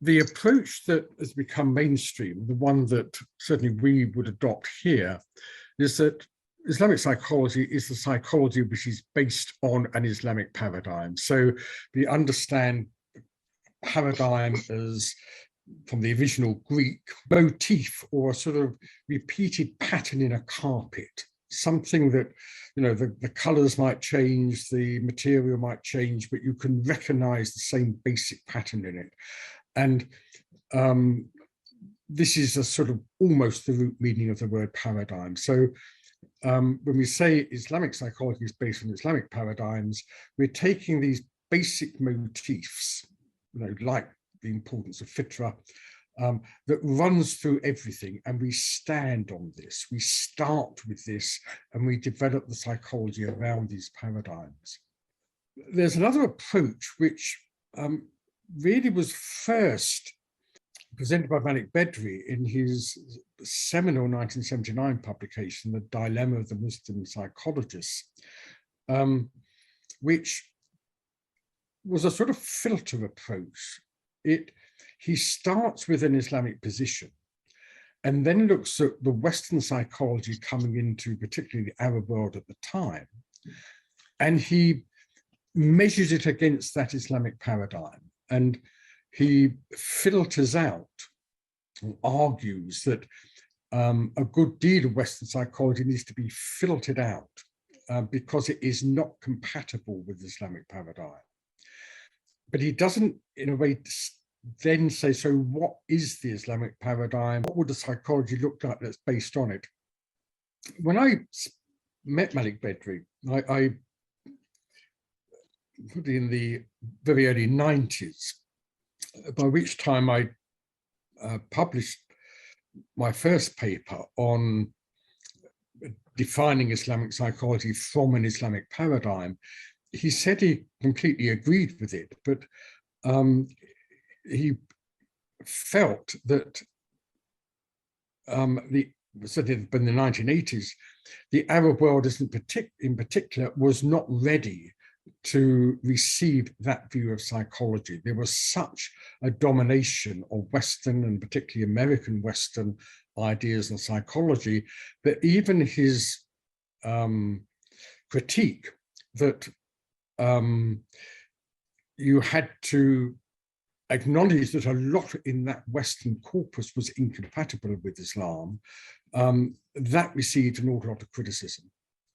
the approach that has become mainstream, the one that certainly we would adopt here, is that Islamic psychology is the psychology which is based on an Islamic paradigm. So we understand paradigm as, from the original Greek, motif, or a sort of repeated pattern in a carpet, something that, you know, the colors might change, the material might change, but you can recognize the same basic pattern in it. And this is a sort of almost the root meaning of the word paradigm. So when we say Islamic psychology is based on Islamic paradigms, we're taking these basic motifs, you know, like the importance of fitra, that runs through everything, and we stand on this. We start with this, and we develop the psychology around these paradigms. There's another approach which really was first presented by Malik Badri in his seminal 1979 publication, The Dilemma of the Muslim Psychologist, which was a sort of filter approach. He starts with an Islamic position and then looks at the Western psychology coming into particularly the Arab world at the time, and he measures it against that Islamic paradigm, and he filters out or argues that a good deal of Western psychology needs to be filtered out because it is not compatible with the Islamic paradigm. But he doesn't, in a way, then say, so what is the Islamic paradigm? What would the psychology look like that's based on it? When I met Malik Badri, I in the very early 90s, by which time I published my first paper on defining Islamic psychology from an Islamic paradigm. He said he completely agreed with it, but he felt that certainly in the 1980s, the Arab world in particular was not ready to receive that view of psychology. There was such a domination of Western and particularly American Western ideas and psychology that even his critique that you had to acknowledge that a lot in that Western corpus was incompatible with Islam, that received an awful lot of criticism.